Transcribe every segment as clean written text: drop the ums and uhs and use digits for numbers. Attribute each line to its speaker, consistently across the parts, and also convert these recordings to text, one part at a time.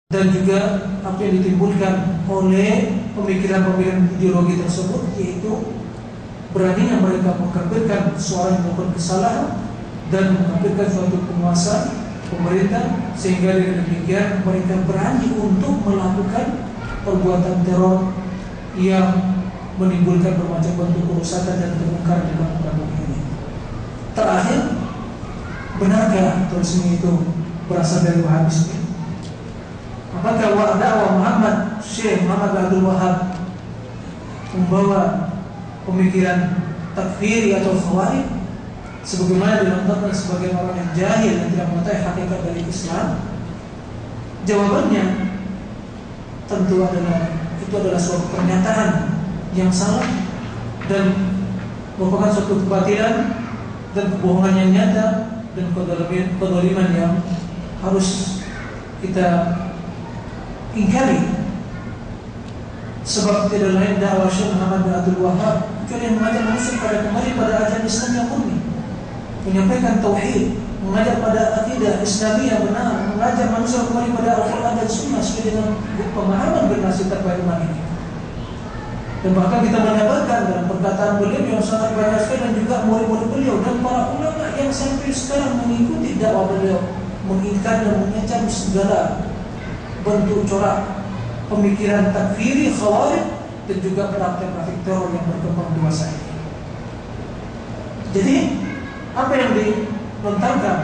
Speaker 1: dan juga apa yang ditimbulkan oleh pemikiran-pemikiran ideologi tersebut, yaitu beraninya mereka mengkafirkan seorang yang melakukan kesalahan dan mengkafirkan suatu penguasa pemerintah, sehingga dengan demikian mereka berani untuk melakukan perbuatan teror yang menimbulkan bermacam bentuk kerusakan dan kemungkaran di muka bumi ini. Terakhir, benarkah tulisan itu berasal dari Wahabisme? Apakah dakwah Muhammad Syekh Muhammad Abdul Wahab membawa pemikiran takfiri atau khawarij sebagaimana dilontarkan sebagai orang yang jahil dan tidak mengetahui hakikat dari Islam? Jawabannya tentu itu adalah suatu pernyataan yang salah dan merupakan suatu kebatilan dan kebohongan yang nyata dan kezaliman yang harus kita ingkari. Sebab tidak lain dakwah Syekh Muhammad Abdul Wahab kecuali yang mengajak manusia kembali pada ajaran Islam yang murni, menyampaikan tauhid, mengajak pada akidah Islami yang benar, mengajak manusia kembali pada Al-Quran dan Sunnah sesuai dengan pemahaman generasi terbaik umat ini. Dan bahkan kita mendapatkan dalam perkataan beliau yang sangat banyak sekali, dan juga murid-murid beliau dan para ulama yang sampai sekarang mengikuti dakwah beliau, mengingkar dan mengecam segala bentuk corak pemikiran takfiri, khawarij, dan juga praktek-praktek teror yang berkembang di masa ini. Jadi apa yang dilontarkan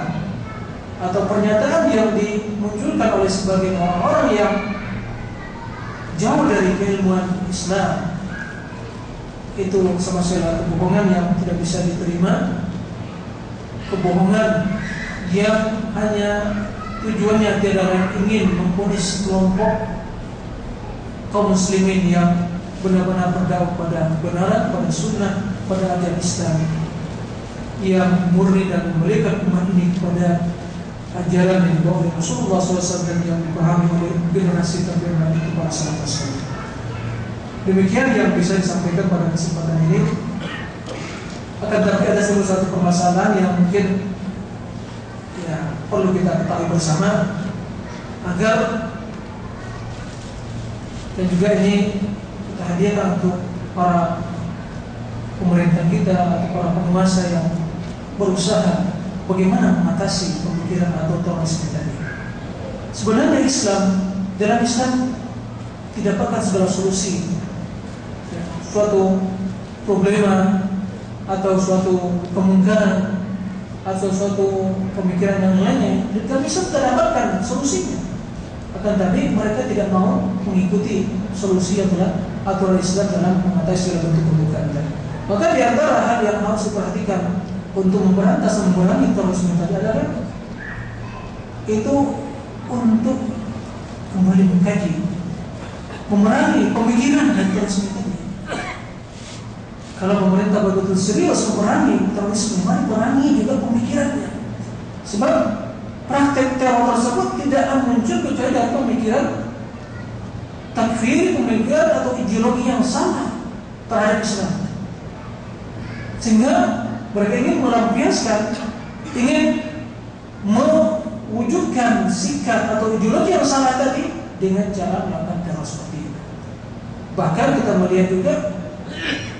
Speaker 1: atau pernyataan yang dimunculkan oleh sebagian orang-orang yang jauh dari keilmuan Islam itu sama sekali kebohongan yang tidak bisa diterima, kebohongan yang hanya tujuannya tiada lain ingin memponis kelompok kaum muslimin yang benar-benar berdakwah pada kebenaran, pada sunnah, pada ajaran Islam yang murni dan memberikan umat ini kepada ajaran yang dibawa oleh Rasulullah SAW dan yang dipahami oleh generasi terbaik itu para sahabat sekalian. Demikian yang bisa disampaikan pada kesempatan ini. Akan tetapi ada satu permasalahan yang mungkin ya perlu kita ketahui bersama agar, dan juga ini kita hadiahkan untuk para pemerintah kita atau para penguasa yang berusaha bagaimana mengatasi pemikiran atau terorisme tadi. Sebenarnya dalam Islam tidak dapatkan segala solusi suatu problema atau suatu kemungkaran atau suatu pemikiran yang lainnya. Dalam Islam tidak dapatkan solusinya. Akan tapi mereka tidak mau mengikuti solusi yang telah aturan Islam dalam mengatasi segala bentuk kemungkaran tadi. Maka di antara hal yang harus diperhatikan untuk memberantas dan mengurangi terorisme tadi adalah itu untuk kembali mengkaji, memerangi pemikiran dan terorisme tadi. Kalau pemerintah betul-betul serius memerangi terorisme, mari perangi juga pemikirannya. Sebab praktek teror tersebut tidak akan muncul kecuali dari pemikiran takfir, pemikiran atau ideologi yang salah terhadap Islam. Sehingga mereka ingin melampiaskan, ingin mewujudkan sikap atau ideologi yang salah tadi dengan cara melakukan teror seperti itu. Bahkan kita melihat juga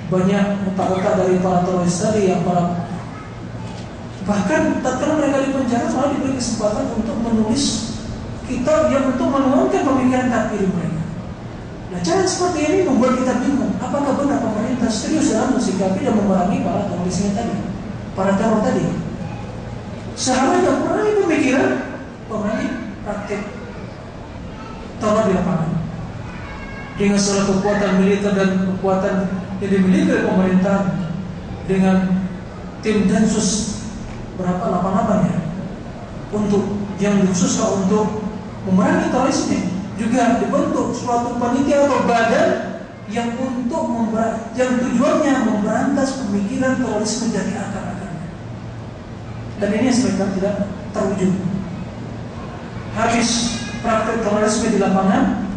Speaker 1: banyak otak-otak dari para teroris tadi yang bahkan tatkala mereka di penjara malah diberi kesempatan untuk menulis kitab yang untuk menuangkan pemikiran takfir mereka. Nah, cara seperti ini membuat kita bingung, apakah benar pemerintah serius dalam mensikapi dan memerangi para terorisme tadi, para teror tadi? Seharusnya perangi pemikiran, perangi praktek teror di lapangan dengan segala kekuatan militer dan kekuatan yang dimiliki oleh pemerintah, dengan tim Densus berapa 88 ya untuk yang dikhususkan untuk memerangi terorisme, juga dibentuk suatu panitia atau badan yang untuk yang tujuannya memberantas pemikiran terorisme dari akar-akarnya. Dan ini sebenarnya tidak terwujud. Habis praktek terorisme di lapangan,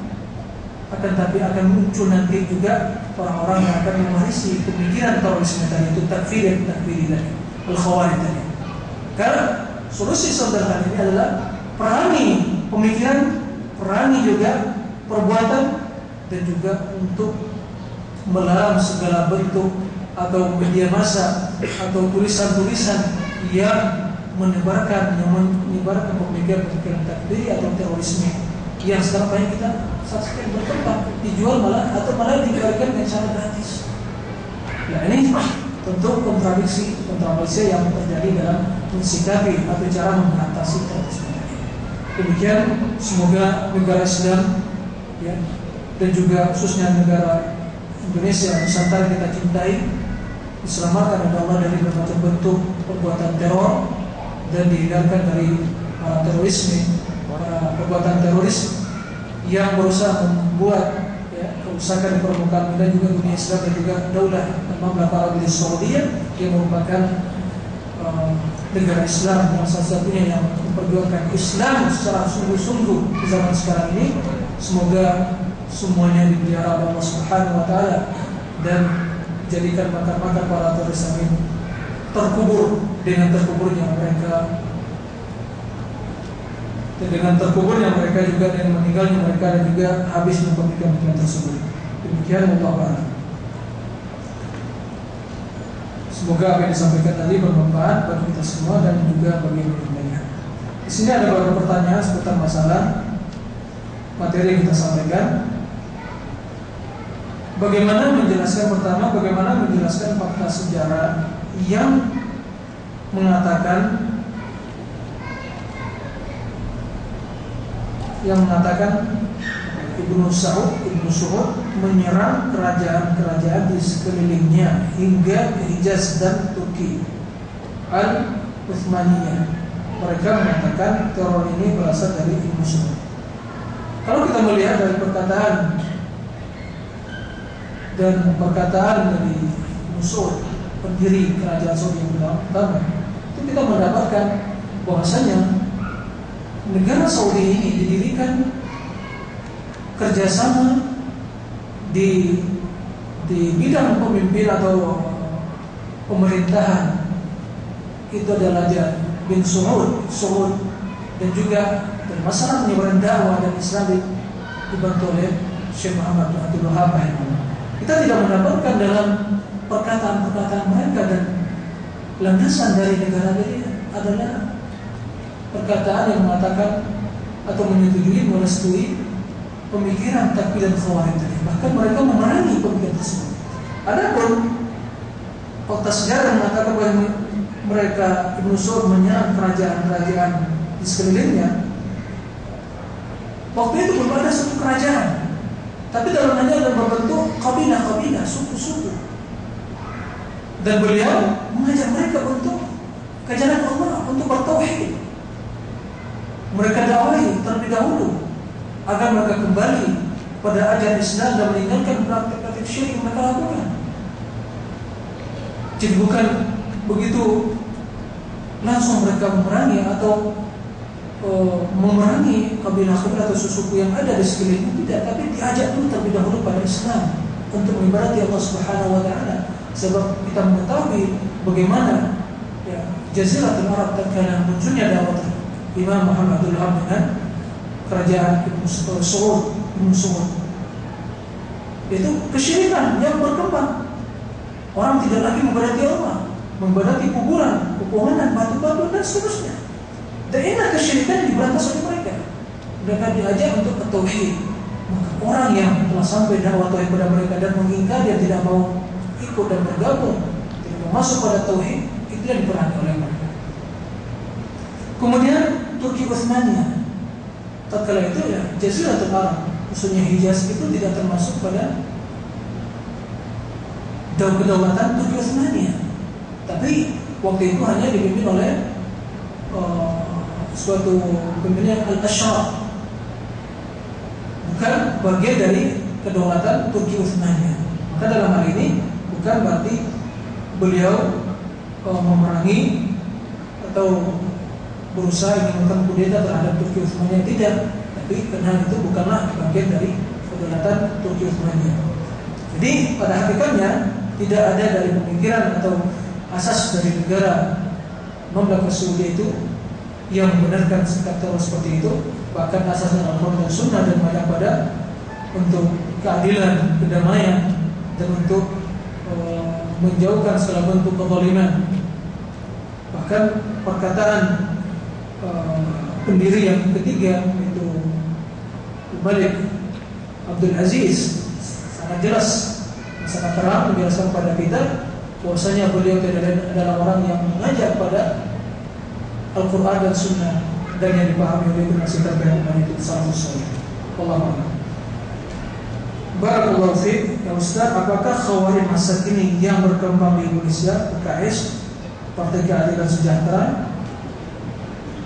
Speaker 1: akan tapi akan muncul nanti juga orang-orang yang akan mewarisi pemikiran terorisme tadi, itu takfir tadi, al-khawarij tadi. Karena solusi sederhana ini adalah perangi pemikiran perangi juga perbuatan dan juga untuk melarang segala bentuk atau media massa atau tulisan-tulisan yang menyebarkan pemikiran takfiri atau terorisme yang sekarang banyak kita saksikan berkembang, dijual malah dijualkan dengan cara gratis. Nah ini tentu kontradiksi yang terjadi dalam mensikapi atau cara mengatasi terorisme. Demikian semoga negara Islam ya, dan juga khususnya negara Indonesia Nusantara kita cintai diselamatkan oleh Allah dari berbagai bentuk perbuatan teror dan dihindarkan dari perbuatan teroris yang berusaha membuat kerusakan di permukaan dan juga dunia Islam dan juga Daulah Mamlakah Arabia Saudiyah yang merupakan negara Islam yang salah satunya yang memperjuangkan Islam secara sungguh-sungguh di zaman sekarang ini. Semoga semuanya dipelihara oleh Allah Subhanahu wa taala dan jadikan makar-makar para teroris ini terkubur dengan terkuburnya mereka, dan dengan terkuburnya mereka juga dengan meninggalnya mereka dan juga habisnya pemikiran tersebut. Demikian Allah. Semoga apa yang disampaikan tadi bermanfaat bagi kita semua dan juga bagi yang lainnya. Di sini ada beberapa pertanyaan seputar masalah materi yang kita sampaikan. Bagaimana menjelaskan fakta sejarah yang mengatakan Ibnu Saud menyerang kerajaan-kerajaan di sekelilingnya hingga ke Hijaz dan Turki Al-Utsmaniyah. Mereka mengatakan teror ini berasal dari Ibnu Saud. Kalau kita melihat dari perkataan dari Ibnu Saud, pendiri kerajaan Saudi yang pertama, itu kita mendapatkan bahwasanya negara Saudi ini didirikan kerjasama di bidang pemimpin atau pemerintahan. Itu adalah bin Saud dan juga dan masalah penyebaran dakwah dan Islam dibantu oleh Syekh Muhammad bin Abdul Wahhab. Kita tidak mendapatkan dalam perkataan-perkataan mereka, dan landasan dari negara ini adalah perkataan yang mengatakan atau menyetujui, merestui pemikiran takfir dan khawarij tadi. Bahkan mereka memerangi pemikiran tersebut. Adapun fakta sejarah mengatakan bahwa mereka Ibnu Saud menyerang kerajaan-kerajaan di sekelilingnya. Waktu itu belum ada satu kerajaan, tapi dalamnya ada berbentuk kabilah-kabilah, suku-suku. Dan beliau mengajak mereka untuk ke jalan Allah, untuk bertauhid. Mereka dakwahi terlebih dahulu agar mereka kembali pada ajaran Islam dan meninggalkan praktik-praktik syirik yang mereka lakukan. Jadi bukan begitu langsung mereka memerangi atau memerangi kabilah-kabilah atau suku yang ada di sekelilingnya, tidak, tapi diajak dulu terlebih dahulu pada Islam untuk mengibadati Allah Subhanahu wa taala. Sebab kita mengetahui bagaimana Jaziratul Arab tatkala munculnya dakwah Imam Muhammad bin Abdul Wahhab dengan kerajaan Ibnu Saud. Itu kesyirikan yang berkembang. Orang tidak lagi membadati Allah, membadati kuburan, pepohonan, batu-batu dan seterusnya. Dan inilah kesyirikan yang diberantas oleh mereka. Mereka diajak untuk bertauhid. Maka orang yang telah sampai dakwah tauhid pada mereka dan mengingkari, dia tidak mau ikut dan bergabung, tidak mau masuk pada tauhid, itu yang diperangi oleh mereka. Kemudian Turki Utsmaniyah, tatkala itu Jaziratul Arab, khususnya Hijaz itu tidak termasuk pada kedaulatan Turki Utsmaniyah, tapi waktu itu hanya dipimpin oleh suatu pimpinan Al-Ashraf, bukan bagian dari kedaulatan Turki Utsmaniyah. Maka dalam hal ini bukan berarti beliau memerangi atau berusaha ingin melakukan kudeta terhadap Turki Utsmaniyah, tidak. Tapi karena itu bukanlah bagian dari kedaulatan Turki Utsmaniyah. Jadi pada hakikatnya tidak ada dari pemikiran atau asas dari negara Mamlakah Saudi itu yang membenarkan sikap teror seperti itu. bahkan asasnya Al-Quran dan Sunnah, dan mengajak pada untuk keadilan, kedamaian, dan untuk menjauhkan segala bentuk kezaliman. Bahkan perkataan pendiri yang ketiga, yaitu Malik Abdul Aziz, sangat jelas, sangat terang menjelaskan pada kita bahwasanya beliau adalah orang yang mengajak pada Al-Quran dan Sunnah, dan yang dipahami oleh generasi terbaik itu salafus saleh. Wallahu a'lam. Barakallahu fiik. Ya Ustaz, apakah Khawarij masa kini yang berkembang di Indonesia, PKS, Partai Keadilan Sejahtera,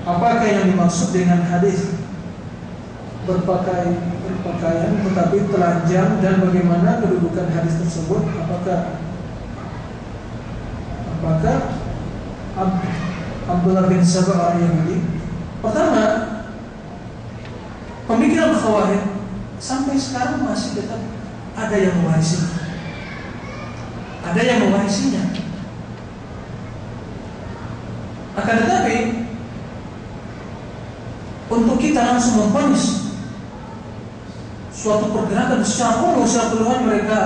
Speaker 1: apakah yang dimaksud dengan hadis berpakaian tetapi telanjang, dan bagaimana kedudukan hadis tersebut? Apakah Abdullah bin Sabah al-Yahudi? Pertama, pemikiran Khawarij sampai sekarang masih tetap ada yang mewarisi, ada yang mewarisinya. Akan tetapi untuk kita langsung memvonis suatu pergerakan secara umum, secara keseluruhan mereka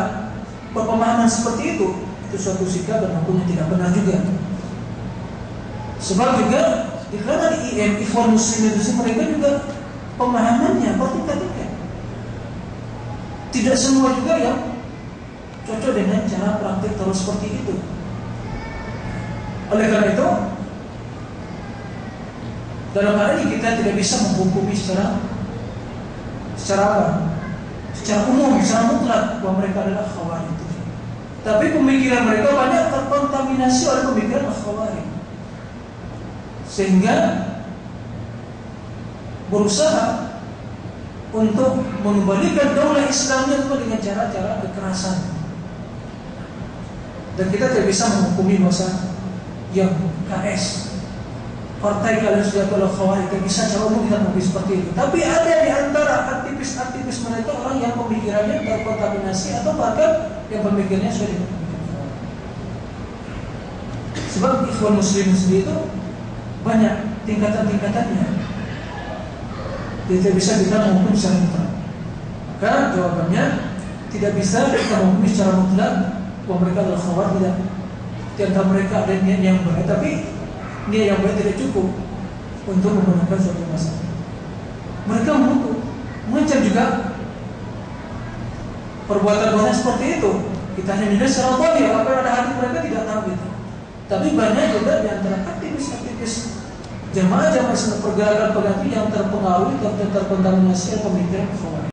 Speaker 1: berpemahaman seperti itu suatu sikap dan hukumnya tidak benar juga. Sebab juga karena di IM, Ikhwan Muslimin itu mereka juga pemahamannya bertingkat-tingkat. Tidak semua juga yang cocok dengan cara praktik terus seperti itu. Oleh karena itu, dalam hal ini kita tidak bisa menghukumi secara umum, secara mutlak bahwa mereka adalah Khawarij. Tapi pemikiran mereka banyak terkontaminasi oleh pemikiran Khawarij, sehingga berusaha untuk mengembalikan daulah Islamnya itu dengan cara-cara kekerasan. Dan kita tidak bisa menghukumi masa yang KS, Partai Keadilan Sejahtera Khawarij, tidak bisa cara umum kita menghukumi seperti itu. Tapi ada di antara aktivis-aktivis mereka orang yang pemikirannya terkontaminasi atau bahkan yang pemikirannya sudah dikontaminasi. Sebab Ikhwan Muslim sendiri itu banyak tingkatan-tingkatannya. Tidak bisa kita menghukumi secara mutlak. Maka jawabannya tidak bisa kita menghukumi secara mutlak bahwa mereka adalah Khawarij. Tidak. Di antara mereka ada niat yang baik, tapi niat yang baik tidak cukup untuk memenangkan suatu masalah. Mereka mengancam juga perbuatan-perbuatan seperti itu. Kita hanya menilai secara zahir, apa yang ada hati mereka tidak tahu gitu. Tapi banyak juga di antara aktivis-aktivis jamaah Islam, pergerakan pengganti yang terpengaruhi dan terkontaminasi pemikiran Khawarij.